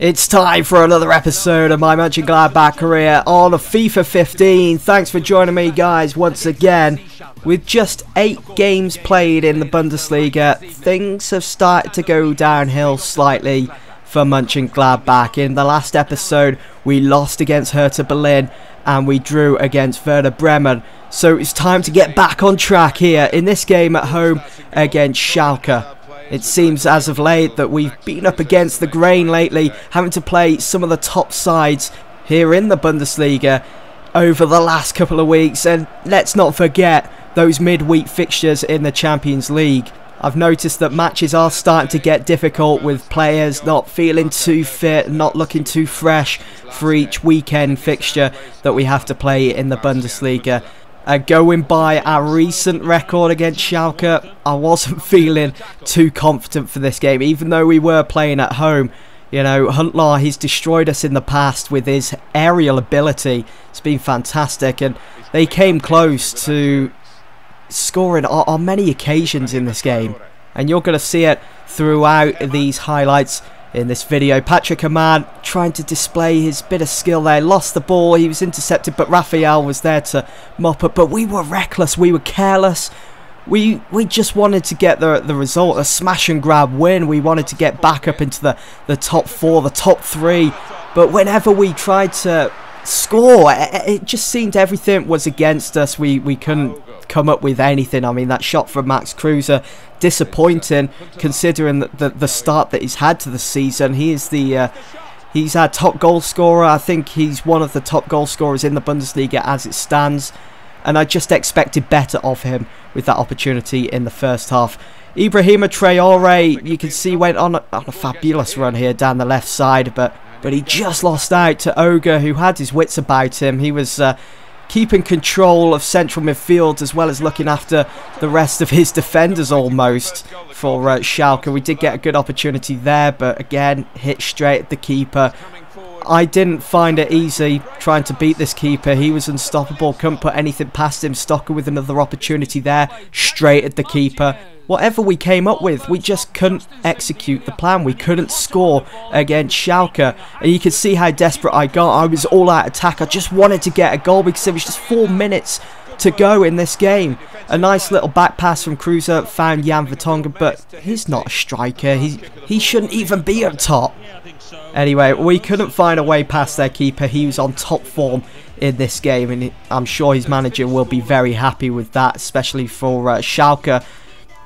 It's time for another episode of my Mönchengladbach career on FIFA 15. Thanks for joining me, guys, once again. With just 8 games played in the Bundesliga, things have started to go downhill slightly for Mönchengladbach. In the last episode, we lost against Hertha Berlin and we drew against Werder Bremen. So it's time to get back on track here in this game at home against Schalke. It seems as of late that we've been up against the grain lately, having to play some of the top sides here in the Bundesliga over the last couple of weeks. And let's not forget those midweek fixtures in the Champions League. I've noticed that matches are starting to get difficult with players not feeling too fit, not looking too fresh for each weekend fixture that we have to play in the Bundesliga. Going by our recent record against Schalke, I wasn't feeling too confident for this game, even though we were playing at home. You know, Huntelaar, he's destroyed us in the past with his aerial ability. It's been fantastic, and they came close to scoring on many occasions in this game. And you're going to see it throughout these highlights in this video. Patrick Aman trying to display his bit of skill there. Lost the ball, he was intercepted, but Raphael was there to mop up. But we were reckless, we were careless. We just wanted to get the result, a smash and grab win. We wanted to get back up into the top 4, the top 3. But whenever we tried to score, it just seemed everything was against us. We couldn't come up with anything. I mean, that shot from Max Kruse, disappointing considering the start that he's had to the season. He is he's our top goal scorer. I think he's one of the top goal scorers in the Bundesliga as it stands, and I just expected better of him with that opportunity in the first half. Ibrahima Traore, you can see, went on a fabulous run here down the left side, but he just lost out to Oga, who had his wits about him. He was keeping control of central midfield as well as looking after the rest of his defenders almost for Schalke. We did get a good opportunity there, but again, hit straight at the keeper. I didn't find it easy trying to beat this keeper. He was unstoppable, couldn't put anything past him. Stocker with another opportunity there, straight at the keeper. Whatever we came up with, we just couldn't execute the plan. We couldn't score against Schalke. And you can see how desperate I got. I was all out attack. I just wanted to get a goal because there was just 4 minutes to go in this game. A nice little back pass from Kruse found Jan Vertonghen, but he's not a striker. He shouldn't even be up top. Anyway, we couldn't find a way past their keeper. He was on top form in this game, and I'm sure his manager will be very happy with that, especially for Schalke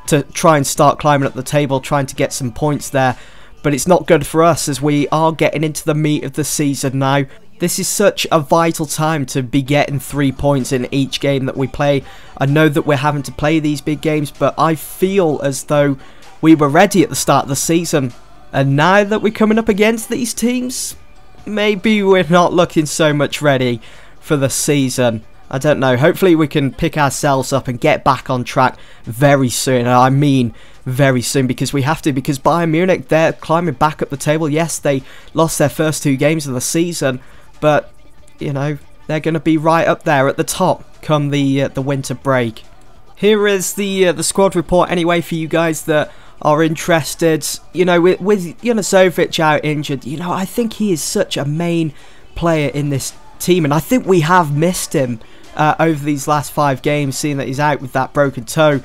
to try and start climbing up the table, trying to get some points there. But it's not good for us as we are getting into the meat of the season now. This is such a vital time to be getting 3 points in each game that we play. I know that we're having to play these big games, but I feel as though we were ready at the start of the season. And now that we're coming up against these teams, maybe we're not looking so much ready for the season. I don't know. Hopefully we can pick ourselves up and get back on track very soon. And I mean very soon, because we have to. Because Bayern Munich, they're climbing back up the table. Yes, they lost their first 2 games of the season, but you know, they're going to be right up there at the top come the winter break. Here is the squad report anyway for you guys that are interested. You know, with Junuzovic out injured, you know, I think he is such a main player in this team, and I think we have missed him over these last 5 games, seeing that he's out with that broken toe.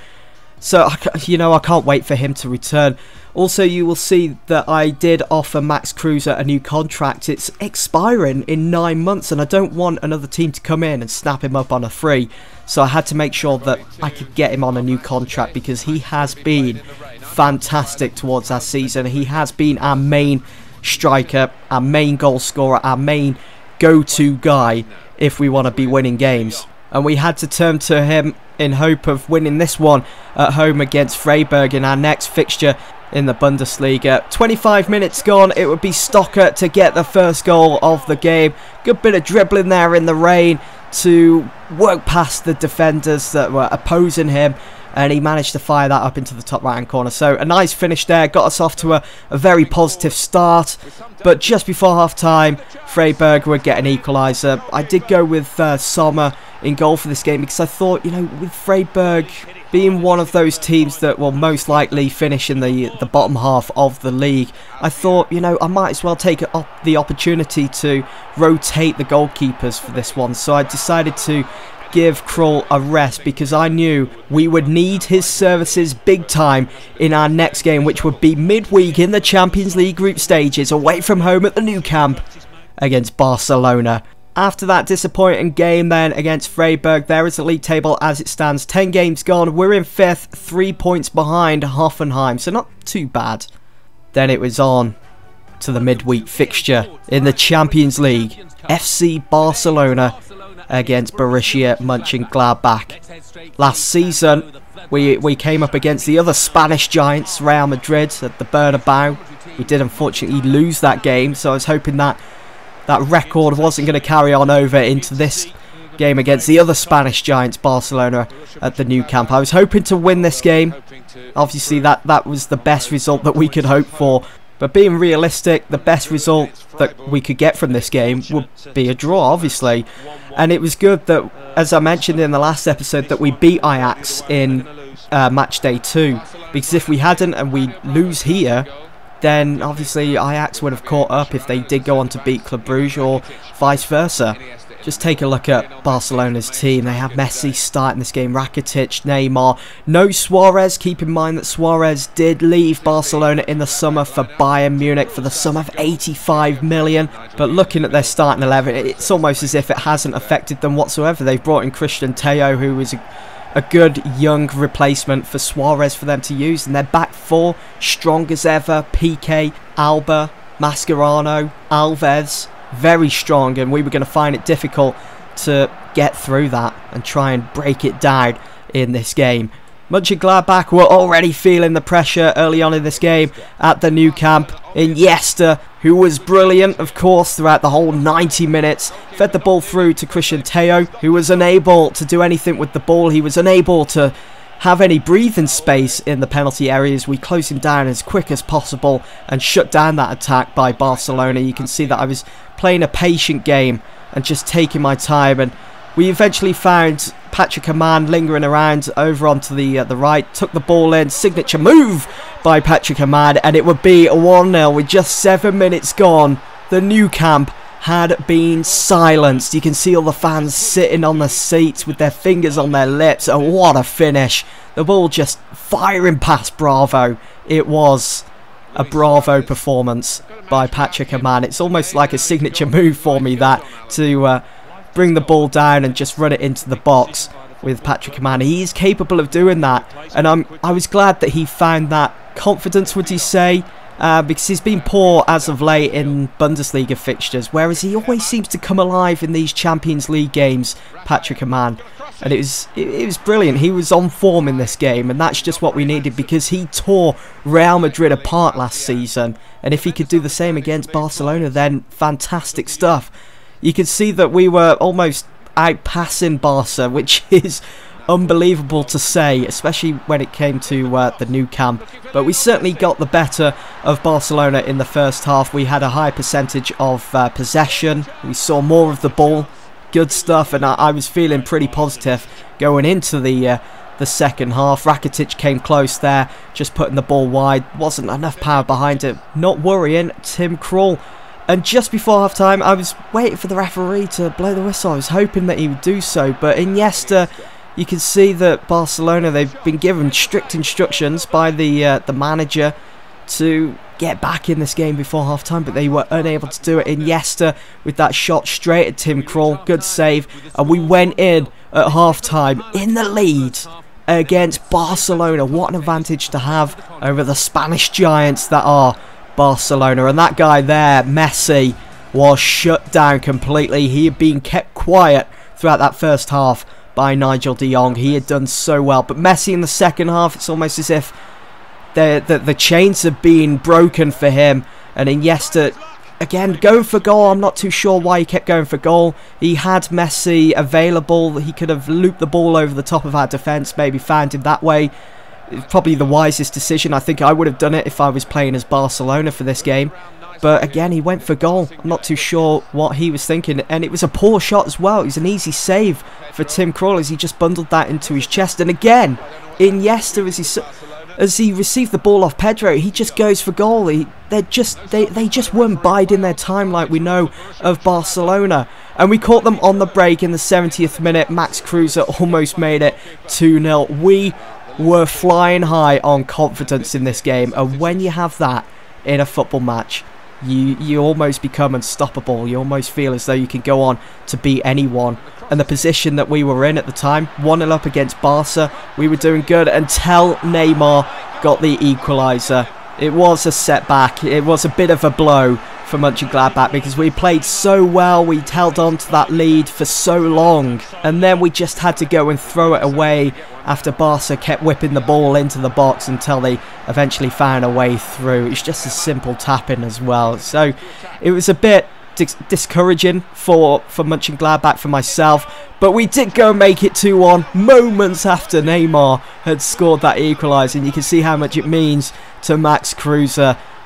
So, you know, I can't wait for him to return. Also, you will see that I did offer Max Kruse a new contract. It's expiring in 9 months, and I don't want another team to come in and snap him up on a free. So I had to make sure that I could get him on a new contract, because he has been fantastic towards our season. He has been our main striker, our main goal scorer, our main go-to guy if we want to be winning games. And we had to turn to him in hope of winning this one at home against Freiburg in our next fixture in the Bundesliga. 25 minutes gone, it would be Stocker to get the first goal of the game. Good bit of dribbling there in the rain to work past the defenders that were opposing him, and he managed to fire that up into the top right hand corner. So a nice finish there, got us off to a very positive start. But just before half time, Freiburg would get an equaliser. I did go with Sommer in goal for this game because I thought, you know, with Freiburg being one of those teams that will most likely finish in the bottom half of the league, I thought, you know, I might as well take the opportunity to rotate the goalkeepers for this one. So I decided to give Krul a rest because I knew we would need his services big time in our next game, which would be midweek in the Champions League group stages, away from home at the Nou Camp against Barcelona. After that disappointing game then against Freiburg, there is the league table as it stands. 10 games gone, we're in 5th, 3 points behind Hoffenheim, so not too bad. Then it was on to the midweek fixture in the Champions League. FC Barcelona against Borussia M'Gladbach. Last season, we came up against the other Spanish giants, Real Madrid, at the Bernabeu. We did unfortunately lose that game, so I was hoping that that record wasn't going to carry on over into this game against the other Spanish giants, Barcelona, at the Nou Camp. I was hoping to win this game. Obviously, that was the best result that we could hope for. But being realistic, the best result that we could get from this game would be a draw, obviously. And it was good that, as I mentioned in the last episode, that we beat Ajax in match day 2. Because if we hadn't and we lose here, then obviously Ajax would have caught up if they did go on to beat Club Brugge or vice versa. Just take a look at Barcelona's team. They have Messi starting this game, Rakitic, Neymar. No Suarez. Keep in mind that Suarez did leave Barcelona in the summer for Bayern Munich for the sum of 85 million. But looking at their starting 11, it's almost as if it hasn't affected them whatsoever. They've brought in Christian Teo, who is a good young replacement for Suarez for them to use. And their back four, strong as ever. Piqué, Alba, Mascherano, Alves. Very strong, and we were going to find it difficult to get through that and try and break it down in this game. Mönchengladbach were already feeling the pressure early on in this game at the Nou Camp. Iniesta, who was brilliant, of course, throughout the whole 90 minutes, fed the ball through to Christian Teo, who was unable to do anything with the ball. He was unable to have any breathing space in the penalty areas. We closed him down as quick as possible and shut down that attack by Barcelona. You can see that I was playing a patient game and just taking my time, and we eventually found Patrick Amann lingering around over onto the right, took the ball in, signature move by Patrick Amann, and it would be a 1-0 with just 7 minutes gone. The Nou Camp had been silenced. You can see all the fans sitting on the seats with their fingers on their lips, and what a finish. The ball just firing past Bravo. It was a Bravo performance by Patrick Amann. It's almost like a signature move for me, that, to bring the ball down and just run it into the box with Patrick Amann. He is capable of doing that, and I was glad that he found that confidence, would you say? Because he's been poor as of late in Bundesliga fixtures, whereas he always seems to come alive in these Champions League games, Patrick Amann. And it was brilliant. He was on form in this game, and that's just what we needed, because he tore Real Madrid apart last season. And if he could do the same against Barcelona, then fantastic stuff. You could see that we were almost outpassing Barca, which is unbelievable to say, especially when it came to the Nou Camp. But we certainly got the better of Barcelona in the first half. We had a high percentage of possession. We saw more of the ball. Good stuff, and I was feeling pretty positive going into the second half. Rakitic came close there, just putting the ball wide. Wasn't enough power behind it. Not worrying, Tim Krul. And just before half time, I was waiting for the referee to blow the whistle. I was hoping that he would do so, but Iniesta, you can see that Barcelona, they've been given strict instructions by the manager to get back in this game before half time, but they were unable to do it. Iniesta with that shot straight at Tim Krul, good save, and we went in at half time in the lead against Barcelona. What an advantage to have over the Spanish giants that are Barcelona. And that guy there, Messi, was shut down completely. He had been kept quiet throughout that first half by Nigel de Jong. He had done so well, but Messi in the second half, it's almost as if the chains have been broken for him, and Iniesta again, going for goal. I'm not too sure why he kept going for goal. He had Messi available. He could have looped the ball over the top of our defence, maybe found him that way. It's probably the wisest decision. I think I would have done it if I was playing as Barcelona for this game. But again, he went for goal. I'm not too sure what he was thinking. And it was a poor shot as well. It was an easy save for Tim Krul as he just bundled that into his chest. And again, Iniesta, as he received the ball off Pedro, he just goes for goal. They just weren't biding their time like we know of Barcelona. And we caught them on the break in the 70th minute. Max Kruse almost made it 2-0. We were flying high on confidence in this game. And when you have that in a football match, you almost become unstoppable. You almost feel as though you can go on to beat anyone. And the position that we were in at the time, 1-0 up against Barca, we were doing good until Neymar got the equaliser. It was a setback. It was a bit of a blow for Mönchengladbach because we played so well. We held on to that lead for so long. And then we just had to go and throw it away after Barca kept whipping the ball into the box until they eventually found a way through. It's just a simple tap-in as well. So it was a bit discouraging for Mönchengladbach, for myself, but we did go and make it 2-1 moments after Neymar had scored that equaliser, and you can see how much it means to Max Kruse.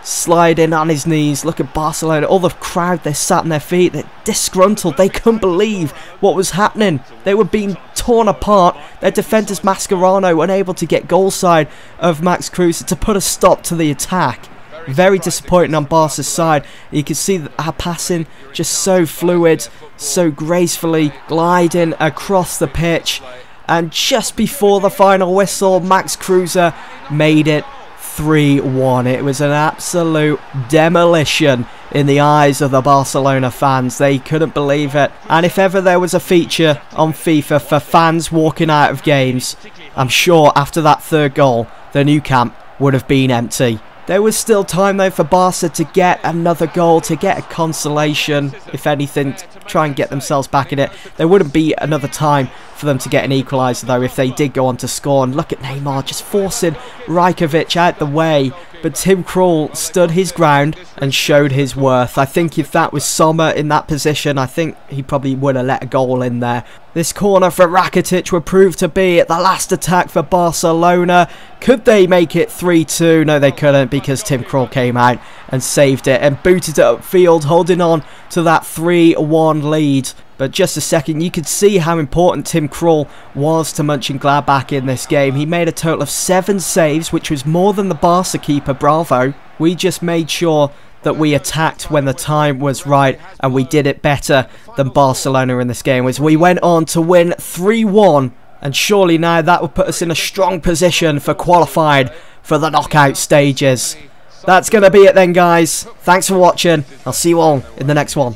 Sliding on his knees. Look at Barcelona, all the crowd, they're sat on their feet, they're disgruntled, they couldn't believe what was happening. They were being torn apart. Their defenders, Mascherano, unable to get goal side of Max Kruse to put a stop to the attack. Very disappointing on Barca's side. You can see that our passing just so fluid, so gracefully gliding across the pitch. And just before the final whistle, Max Kruse made it 3-1. It was an absolute demolition in the eyes of the Barcelona fans. They couldn't believe it. And if ever there was a feature on FIFA for fans walking out of games, I'm sure after that third goal, the new camp would have been empty. There was still time though for Barca to get another goal, to get a consolation, if anything, to try and get themselves back in it. There wouldn't be another time for them to get an equaliser though if they did go on to score. And look at Neymar just forcing Rajkovic out the way. But Tim Krul stood his ground and showed his worth. I think if that was Sommer in that position, I think he probably would have let a goal in there. This corner for Rakitic would prove to be the last attack for Barcelona. Could they make it 3-2? No, they couldn't, because Tim Krul came out and saved it and booted it upfield, holding on to that 3-1 lead. But just a second, you could see how important Tim Krul was to Mönchengladbach in this game. He made a total of 7 saves, which was more than the Barca keeper, Bravo. We just made sure that we attacked when the time was right, and we did it better than Barcelona in this game, as we went on to win 3-1. And surely now that would put us in a strong position for qualifying for the knockout stages. That's going to be it then, guys. Thanks for watching. I'll see you all in the next one.